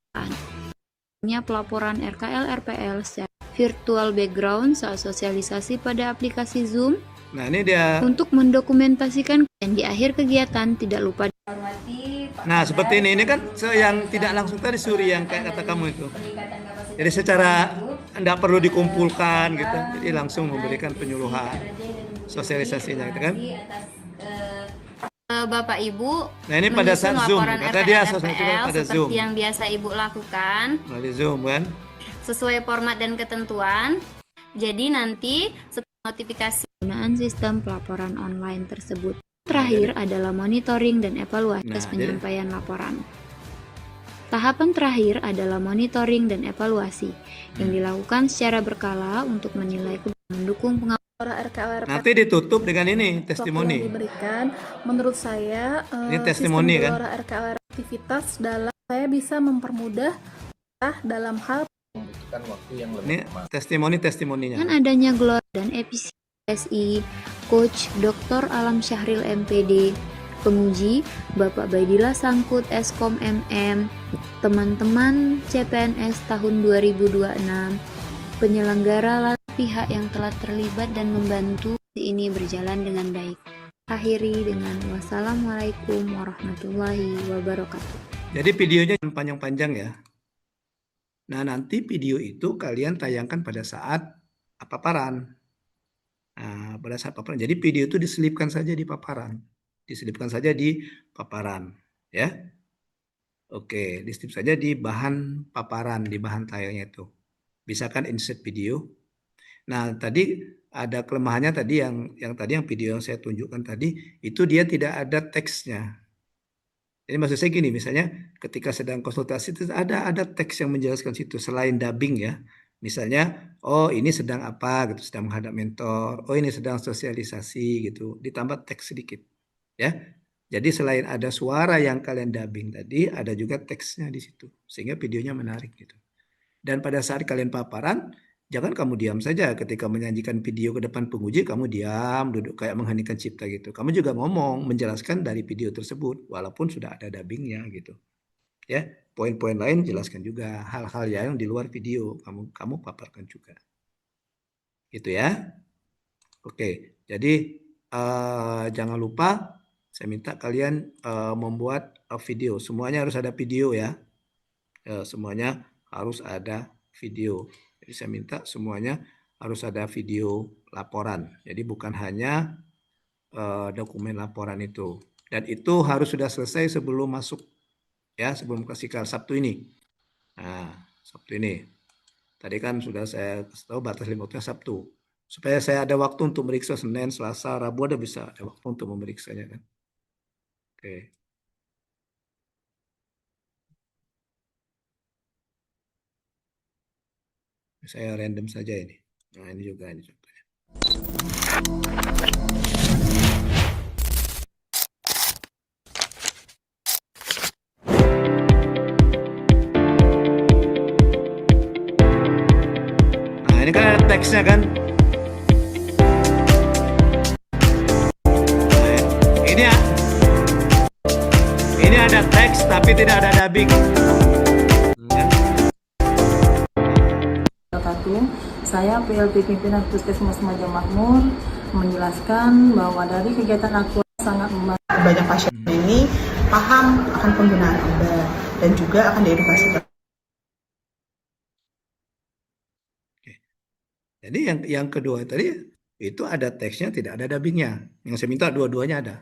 pelaporan RKL RPL secara virtual background saat sosialisasi pada aplikasi Zoom Nah, ini dia. untuk mendokumentasikan dan di akhir kegiatan tidak lupa Hormati Pak Nah, Kadar seperti ini kan yang menunjukkan tidak langsung tadi Suri yang kayak kata kamu itu. peningkatan kapasitas Jadi secara hidup, tidak perlu dikumpulkan gitu, program jadi langsung memberikan makanan penyuluhan, bergizi, kerja, dan Bu Susi. sosialisasinya gitu kan. Terima kasih atas Bapak Ibu, Nah ini pada menyusun saat Zoom, laporan kata dia RPL sosialisasi pada seperti Zoom, yang biasa Ibu lakukan melalui Zoom kan. sesuai format dan ketentuan. Jadi nanti setelah notifikasi Penggunaan sistem pelaporan online tersebut. Terakhir adalah monitoring dan evaluasi Nah, atas penyampaian laporan. Tahapan terakhir adalah monitoring dan evaluasi yang dilakukan secara berkala untuk menilai mendukung pengawasan. Nanti ditutup dengan ini testimoni. diberikan, menurut saya Ini testimoni sistem kan? Gelora RKL aktivitas dalam saya bisa mempermudah dalam hal Ini testimoninya. Dengan adanya Gelora dan EPSI, Coach Dr. Alam Syahril MPD, penguji Bapak Baidillah Sangkut Eskom MM, teman-teman CPNS tahun 2026, penyelenggara pihak yang telah terlibat dan membantu ini berjalan dengan baik. Akhiri dengan wassalamualaikum warahmatullahi wabarakatuh. Jadi videonya panjang-panjang ya. Nah nanti video itu kalian tayangkan pada saat paparan. Nah, pada saat paparan. Jadi video itu diselipkan saja di paparan. Diselipkan saja di paparan. Ya. Oke, diselip saja di bahan paparan, di bahan tayangnya itu. Bisa kan insert video. Nah, tadi ada kelemahannya tadi yang video yang saya tunjukkan tadi, itu dia tidak ada teksnya. Jadi maksud saya gini, misalnya ketika sedang konsultasi itu ada teks yang menjelaskan situ selain dubbing ya. Misalnya, oh ini sedang apa gitu, sedang menghadap mentor, oh ini sedang sosialisasi gitu, ditambah teks sedikit. Ya. Jadi selain ada suara yang kalian dubbing tadi, ada juga teksnya di situ sehingga videonya menarik gitu. Dan pada saat kalian paparan, jangan kamu diam saja ketika menyajikan video ke depan penguji, kamu diam, duduk kayak mengheningkan cipta gitu. Kamu juga ngomong, menjelaskan dari video tersebut, walaupun sudah ada dubbingnya gitu. Ya, poin-poin lain jelaskan juga, hal-hal yang di luar video, kamu paparkan juga. Gitu ya. Oke, jadi jangan lupa, saya minta kalian membuat video. Semuanya harus ada video ya. Semuanya harus ada video. Jadi saya minta semuanya harus ada video laporan. Jadi bukan hanya dokumen laporan itu. Dan itu harus sudah selesai sebelum masuk ya, sebelum kasih Sabtu ini. Nah, Sabtu ini. Tadi kan sudah saya kasih tahu batas waktunya Sabtu. Supaya saya ada waktu untuk meriksa Senin, Selasa, Rabu ada waktu untuk memeriksanya kan. Oke. Saya random saja ini. Nah, ini juga ini contohnya. Nah, ini kan ada teksnya kan. Nah, ini ada teks tapi tidak ada dubbing. Saya PLP Pimpinan Puskesmas Majang Makmur menjelaskan bahwa dari kegiatan Aqua sangat membantu banyak pasien ini paham akan penggunaan obat dan juga akan diedukasi. Jadi yang kedua tadi itu ada teksnya, tidak ada dubbingnya. Yang saya minta dua-duanya ada,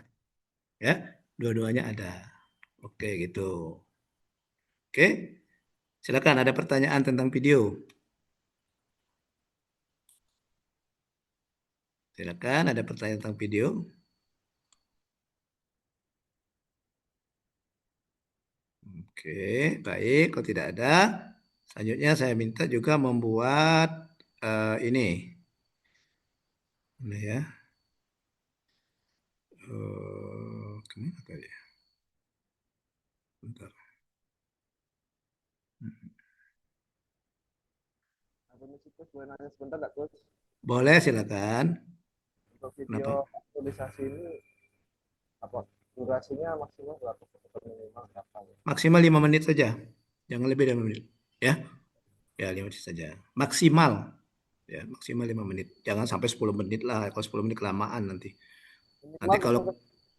ya, dua-duanya ada. Oke gitu. Oke, silakan ada pertanyaan tentang video. Silakan ada pertanyaan tentang video. Oke, baik. Kalau tidak ada, selanjutnya saya minta juga membuat ini ya. Kemana tadi? Bentar. Boleh, silakan. Untuk video aktualisasi ini apa durasinya maksimal berapa? Maksimal 5 menit saja, jangan lebih dari 5 menit, ya. Ya 5 menit saja, maksimal, ya maksimal 5 menit, jangan sampai 10 menit lah. Kalau 10 menit kelamaan nanti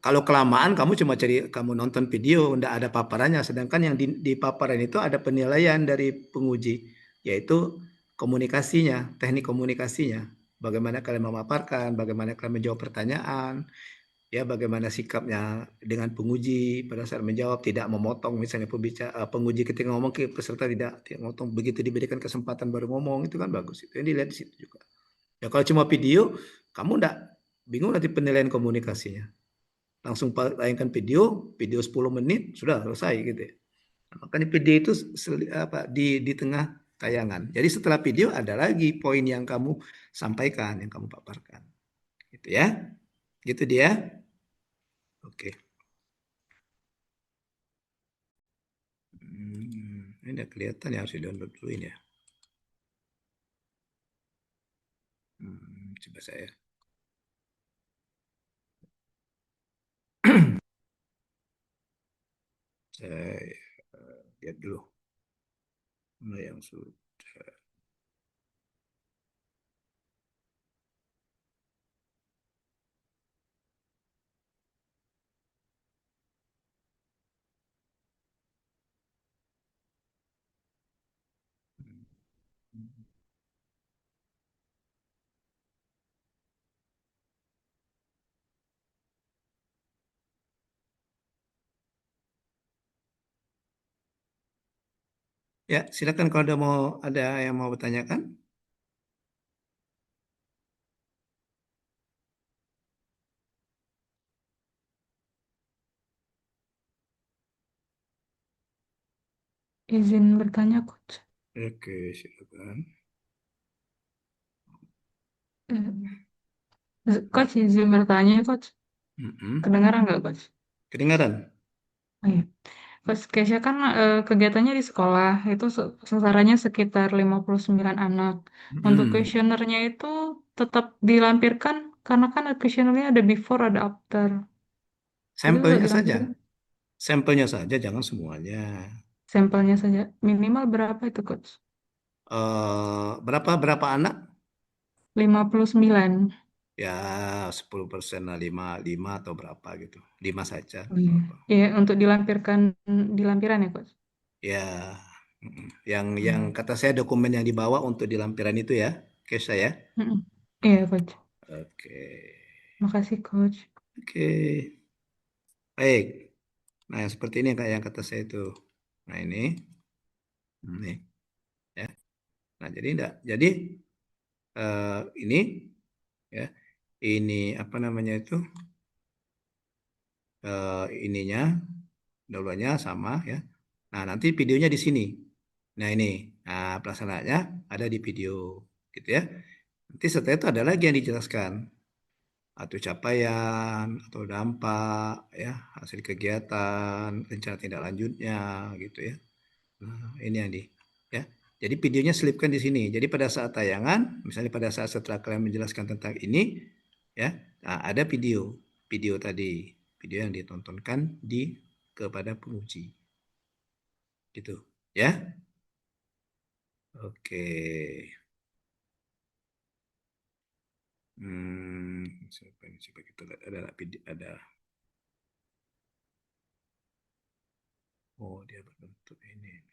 Kalau kelamaan kamu cuma kamu nonton video, ndak ada paparannya. Sedangkan yang di paparan itu ada penilaian dari penguji, yaitu komunikasinya, teknik komunikasinya. Bagaimana kalian memaparkan, bagaimana kalian menjawab pertanyaan, ya bagaimana sikapnya dengan penguji pada saat menjawab, tidak memotong misalnya penguji ketika ngomong ke peserta tidak memotong, begitu diberikan kesempatan baru ngomong, itu kan bagus. Itu yang dilihat di situ juga. Ya kalau cuma video, kamu ndak bingung nanti penilaian komunikasinya. Langsung tayangkan video 10 menit sudah selesai gitu ya. Nah, makanya video itu di tengah tayangan. Jadi setelah video ada lagi poin yang kamu sampaikan, yang kamu paparkan. Gitu ya. Gitu dia. Oke. Ini udah kelihatan ya, harus di-download dulu ini ya. Coba saya. Saya lihat dulu. Mana yang sudah. Ya, silakan kalau ada yang mau bertanyakan. Izin bertanya, Coach. Oke, silakan. Coach, izin bertanya, Coach. Kedengaran nggak, Coach? Kedengaran. Oh, iya. Coach Kesha kan kegiatannya di sekolah, itu sasarannya sekitar 59 anak. Untuk kuesionernya itu tetap dilampirkan, karena kan kuesionernya ada before, ada after. Sampelnya saja. Sampelnya saja, jangan semuanya. Sampelnya saja. Minimal berapa itu, Coach? Berapa anak? 59. Ya, 10% lah, 5 atau berapa gitu. 5 saja. Iya, untuk dilampirkan di lampiran ya, Coach? Ya, yang kata saya dokumen yang dibawa untuk di lampiran itu ya, Kesha ya. Iya, Coach. Oke. Makasih, Coach. Oke. Baik. Nah, seperti ini yang kata saya itu. Nah, ini. Ya. Nah, jadi ini ya. Ini apa namanya itu? Ininya dahulunya sama ya. Nah, nanti videonya di sini. Nah, ini. Nah, pelaksanaannya ada di video gitu ya. Nanti setelah itu ada lagi yang dijelaskan. Atau capaian, atau dampak ya, hasil kegiatan, rencana tindak lanjutnya gitu ya. Nah, ini yang ya. Jadi videonya selipkan di sini. Jadi pada saat tayangan, misalnya pada saat setelah kalian menjelaskan tentang ini ya, nah, ada video tadi, video yang ditontonkan kepada penguji. Gitu, ya. Oke. Coba kita lihat ada. Oh, dia berbentuk ini.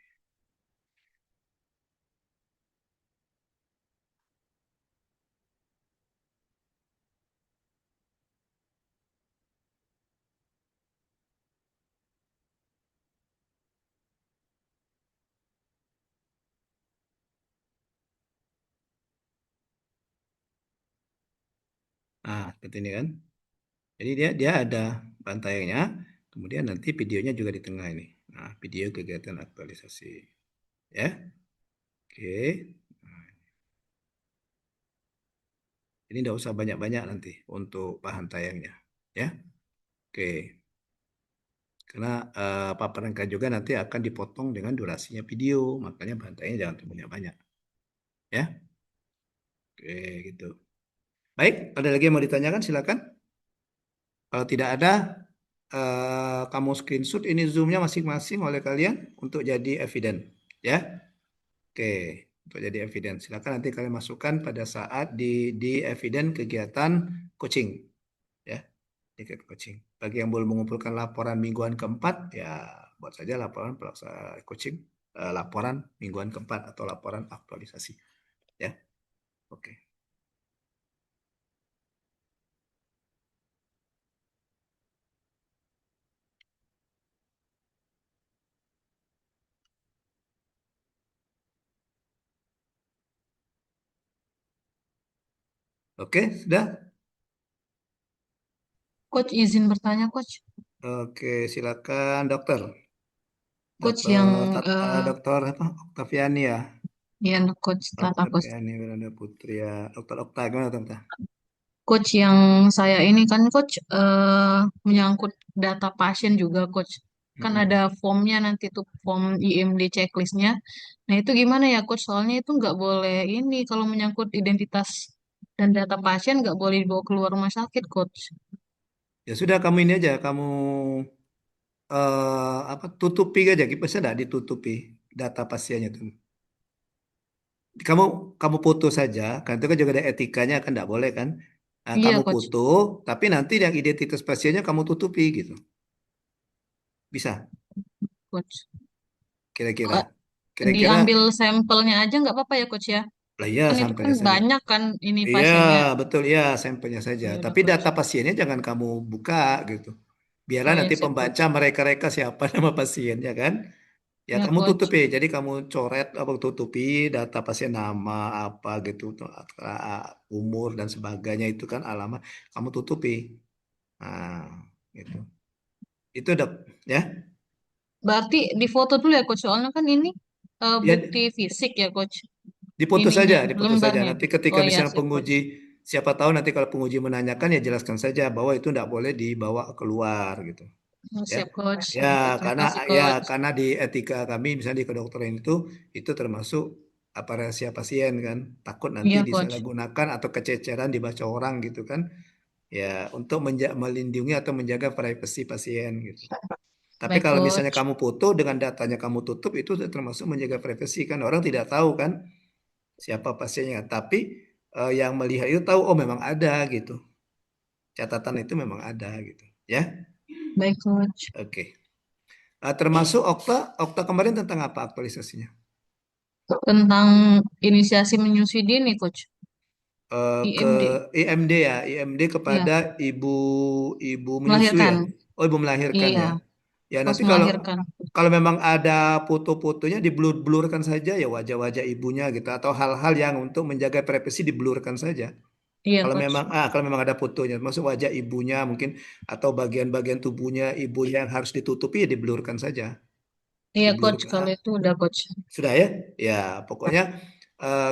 Nah, seperti ini kan. Jadi dia ada bantainya, kemudian nanti videonya juga di tengah ini. Nah, video kegiatan aktualisasi. Ya. Oke. Ini tidak usah banyak-banyak nanti untuk bahan tayangnya. Ya. Oke. Karena paparan kalian juga nanti akan dipotong dengan durasinya video, makanya bahan tayangnya jangan banyak-banyak. Ya. Oke, gitu. Baik, ada lagi yang mau ditanyakan, silakan. Kalau tidak ada, kamu screenshot ini zoomnya masing-masing oleh kalian untuk jadi evidence, ya. Oke, untuk jadi evidence. Silakan nanti kalian masukkan pada saat di evidence kegiatan coaching, ya. tiket coaching. Bagi yang belum mengumpulkan laporan mingguan keempat, ya buat saja laporan coaching, laporan mingguan keempat atau laporan aktualisasi. Ya, oke. Oke, sudah? Coach izin bertanya, Coach. Oke, silakan dokter. Coach yang Dokter apa? Oktaviani ya? ya Coach Tata, Coach. Oktaviani Wiranda Putri ya. Dokter Okta, gimana dokter? Coach yang saya ini kan Coach menyangkut data pasien juga Coach. Kan ada formnya nanti tuh form IMD checklistnya. Nah itu gimana ya Coach? Soalnya itu nggak boleh ini kalau menyangkut identitas dan data pasien nggak boleh dibawa keluar rumah sakit Coach. Ya sudah, kamu ini aja, kamu apa tutupi aja, bisa enggak ditutupi data pasiennya tuh. Kamu foto saja, kan itu kan juga ada etikanya, kan enggak boleh kan. Nah, Iya kamu Coach. foto, tapi nanti yang identitas pasiennya kamu tutupi gitu. Bisa, Coach. kira-kira. Diambil sampelnya aja nggak apa-apa ya Coach ya? Lah iya, Kan itu kan sampelnya saja. banyak kan ini Iya, pasiennya. betul ya, sampelnya saja. Ya udah, Tapi Coach. data pasiennya jangan kamu buka gitu. Biarlah Oh ya nanti siap Coach. pembaca mereka-reka siapa nama pasiennya kan. Ya, Ya kamu Coach. tutupi. Jadi kamu coret apa tutupi data pasien, nama apa gitu, umur dan sebagainya itu kan alamat, kamu tutupi. Nah, gitu. Itu udah ya. Berarti difoto dulu ya Coach, soalnya kan ini Ya, bukti fisik ya Coach. difoto Ininya, saja. lembarnya. Nanti ketika Oh iya misalnya siap Coach. penguji, siapa tahu nanti kalau penguji menanyakan ya jelaskan saja bahwa itu tidak boleh dibawa keluar gitu. Oh, Ya, siap Coach. ya Oke, terima kasih Coach. karena di etika kami misalnya di kedokteran itu termasuk apa rahasia pasien kan, takut nanti Iya Coach. disalahgunakan atau kececeran dibaca orang gitu kan, ya untuk melindungi atau menjaga privasi pasien gitu. Tapi Baik kalau misalnya Coach. kamu foto dengan datanya kamu tutup, itu termasuk menjaga privasi kan, orang tidak tahu kan siapa pasiennya, tapi yang melihat itu tahu, oh memang ada gitu, catatan itu memang ada gitu ya. Baik Coach. Oke. Termasuk Okta kemarin tentang apa aktualisasinya? Tentang inisiasi menyusui dini Coach. Ke IMD. IMD ya, IMD kepada Iya. ibu menyusui ya. Melahirkan. Oh, ibu melahirkan Iya. ya. Ya Pas nanti melahirkan. kalau memang ada foto-fotonya diblur-blurkan saja ya, wajah-wajah ibunya gitu, atau hal-hal yang untuk menjaga privasi diblurkan saja. Iya Kalau Coach. memang ada fotonya, masuk wajah ibunya mungkin atau bagian-bagian tubuhnya ibu yang harus ditutupi ya diblurkan saja. Iya Coach, Diblurkan. kalau itu udah Coach. Sudah ya? Ya, pokoknya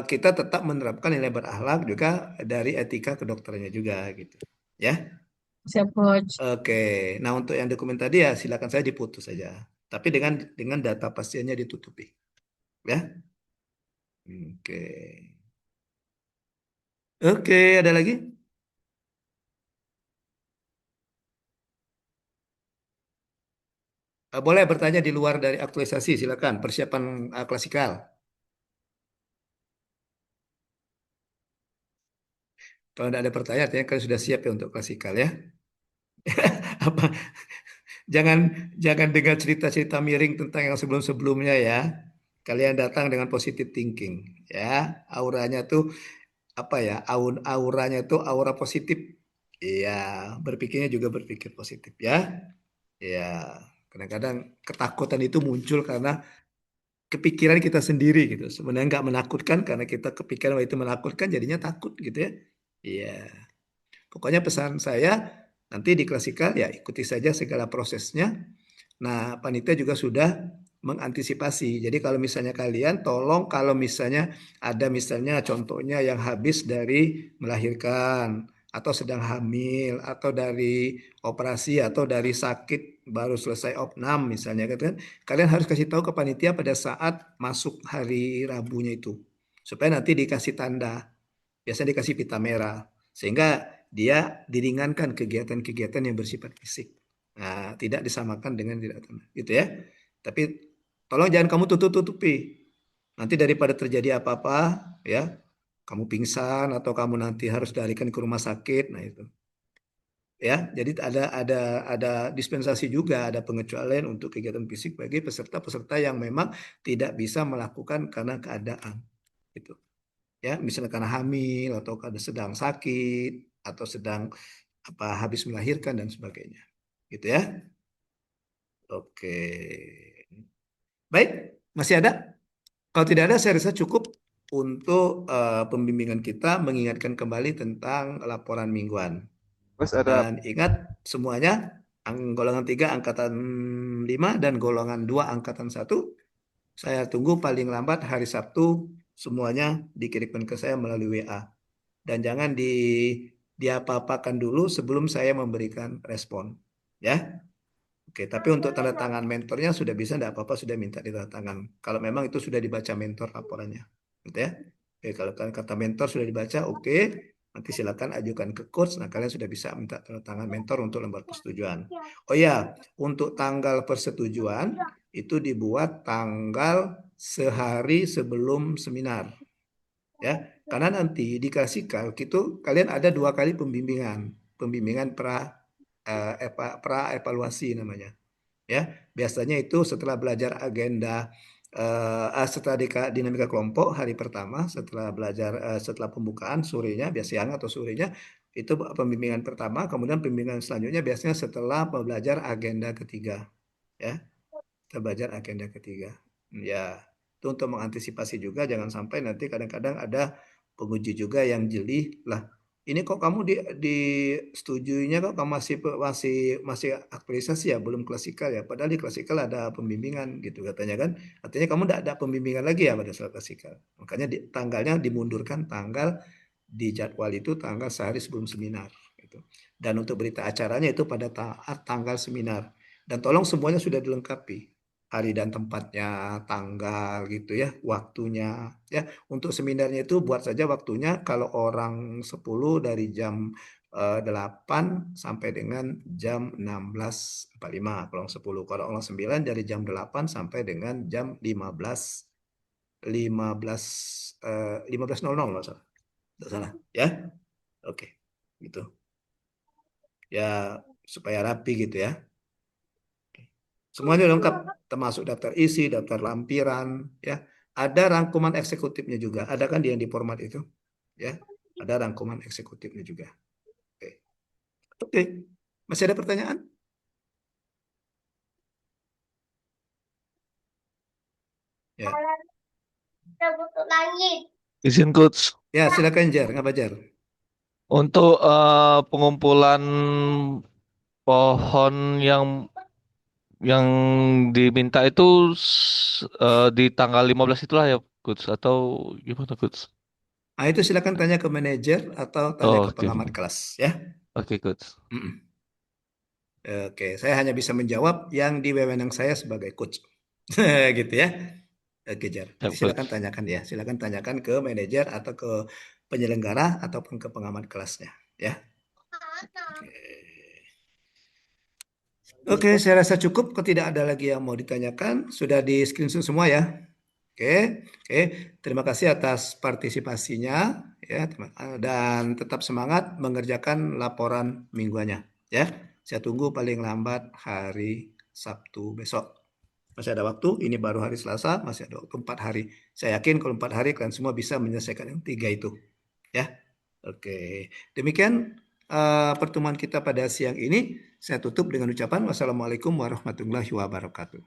kita tetap menerapkan nilai berakhlak juga dari etika kedokterannya juga gitu. Ya. Siap Coach. Oke. Nah, untuk yang dokumen tadi ya silakan saya diputus saja. Tapi dengan data pasiennya ditutupi. Ya. Oke. Oke, ada lagi? Boleh bertanya di luar dari aktualisasi, silakan. Persiapan klasikal. Kalau tidak ada pertanyaan, artinya kalian sudah siap ya untuk klasikal ya. Apa? Jangan dengar cerita-cerita miring tentang yang sebelum-sebelumnya ya. Kalian datang dengan positive thinking ya. Auranya tuh apa ya? Auranya tuh aura positif. Iya, berpikirnya juga berpikir positif ya. Ya, kadang-kadang ketakutan itu muncul karena kepikiran kita sendiri gitu. Sebenarnya nggak menakutkan karena kita kepikiran bahwa itu menakutkan jadinya takut gitu ya. Iya. Pokoknya pesan saya nanti di klasikal ya ikuti saja segala prosesnya. Nah, panitia juga sudah mengantisipasi. Jadi kalau misalnya kalian tolong kalau misalnya ada misalnya contohnya yang habis dari melahirkan atau sedang hamil atau dari operasi atau dari sakit baru selesai opnam misalnya kan, kalian harus kasih tahu ke panitia pada saat masuk hari Rabunya itu supaya nanti dikasih tanda, biasanya dikasih pita merah sehingga dia diringankan kegiatan-kegiatan yang bersifat fisik. Nah, tidak disamakan dengan tidak tenang, gitu ya. Tapi tolong jangan kamu tutup-tutupi. Nanti daripada terjadi apa-apa, ya, kamu pingsan atau kamu nanti harus dilarikan ke rumah sakit, nah itu. Ya, jadi ada dispensasi juga, ada pengecualian untuk kegiatan fisik bagi peserta-peserta yang memang tidak bisa melakukan karena keadaan, gitu. Ya, misalnya karena hamil atau karena sedang sakit atau sedang habis melahirkan dan sebagainya, gitu ya. Oke, baik, masih ada? Kalau tidak ada, saya rasa cukup untuk pembimbingan kita mengingatkan kembali tentang laporan mingguan. Terus ada Dan ingat semuanya, golongan 3 angkatan 5 dan golongan 2 angkatan 1, saya tunggu paling lambat hari Sabtu semuanya dikirimkan ke saya melalui WA. Dan jangan diapa-apakan dulu sebelum saya memberikan respon. Ya. Oke, tapi untuk tanda tangan mentornya sudah bisa, tidak apa-apa, sudah minta ditanda tangan. Kalau memang itu sudah dibaca mentor laporannya. Gitu ya. Oke, kalau kata mentor sudah dibaca, oke. Nanti silakan ajukan ke coach. Nah, kalian sudah bisa minta tanda tangan mentor untuk lembar persetujuan. Oh ya, untuk tanggal persetujuan itu dibuat tanggal sehari sebelum seminar. Ya, karena nanti di klasikal itu kalian ada 2 kali pembimbingan pra evaluasi namanya. Ya, biasanya itu setelah belajar agenda setelah dinamika kelompok hari pertama, setelah belajar setelah pembukaan sorenya, biasa siang atau sorenya, itu pembimbingan pertama, kemudian pembimbingan selanjutnya biasanya setelah belajar agenda ketiga. Ya, kita belajar agenda ketiga. Ya, itu untuk mengantisipasi juga jangan sampai nanti kadang-kadang ada penguji juga yang jeli lah. Ini kok kamu disetujuinya kok kamu masih aktualisasi ya, belum klasikal ya. Padahal di klasikal ada pembimbingan gitu katanya kan. Artinya kamu tidak ada pembimbingan lagi ya pada saat klasikal. Makanya tanggalnya dimundurkan, tanggal di jadwal itu tanggal sehari sebelum seminar gitu. Dan untuk berita acaranya itu pada tanggal seminar. Dan tolong semuanya sudah dilengkapi. Hari dan tempatnya, tanggal gitu ya, waktunya ya. Untuk seminarnya itu buat saja waktunya kalau orang 10 dari jam 8 sampai dengan jam 16.45 kalau orang 10. Kalau orang 9 dari jam 8 sampai dengan jam 15.00 kalau salah. Tidak salah ya. Oke. Gitu. Ya supaya rapi gitu ya. Semuanya lengkap, termasuk daftar isi, daftar lampiran, ya. Ada rangkuman eksekutifnya juga. Ada kan yang di format itu, ya. Ada rangkuman eksekutifnya juga. Oke. Oke. Masih ada pertanyaan? Ya. Izin coach. Ya, silakan Jar, ngapa Jar? Untuk pengumpulan pohon yang diminta itu di tanggal 15 itulah ya coach, atau gimana coach? Nah, itu silakan tanya ke manajer atau tanya Oh, ke oke. pengamat kelas, ya. Oke coach. Oke, saya hanya bisa menjawab yang di wewenang saya sebagai coach. Gitu ya. Oke, Jar. Nanti silakan tanyakan ya. Silakan tanyakan ke manajer atau ke penyelenggara ataupun ke pengamat kelasnya, ya. Oke, saya rasa cukup. Kalau tidak ada lagi yang mau ditanyakan, sudah di screenshot semua ya. Oke, terima kasih atas partisipasinya ya, dan tetap semangat mengerjakan laporan mingguannya ya. Saya tunggu paling lambat hari Sabtu besok. Masih ada waktu, ini baru hari Selasa, masih ada waktu 4 hari. Saya yakin kalau 4 hari kalian semua bisa menyelesaikan yang 3 itu. Ya. Oke. Demikian pertemuan kita pada siang ini. Saya tutup dengan ucapan wassalamualaikum warahmatullahi wabarakatuh.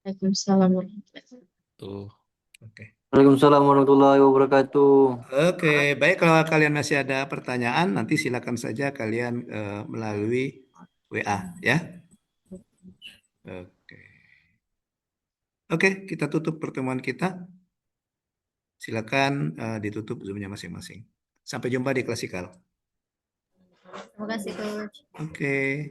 Waalaikumsalam warahmatullahi Tuh. Oke. Waalaikumsalam warahmatullahi wabarakatuh. Oke, baik kalau kalian masih ada pertanyaan, nanti silakan saja kalian melalui WA ya. Oke, kita tutup pertemuan kita. Silakan ditutup Zoom-nya masing-masing. Sampai jumpa di klasikal. Terima kasih coach. Oke.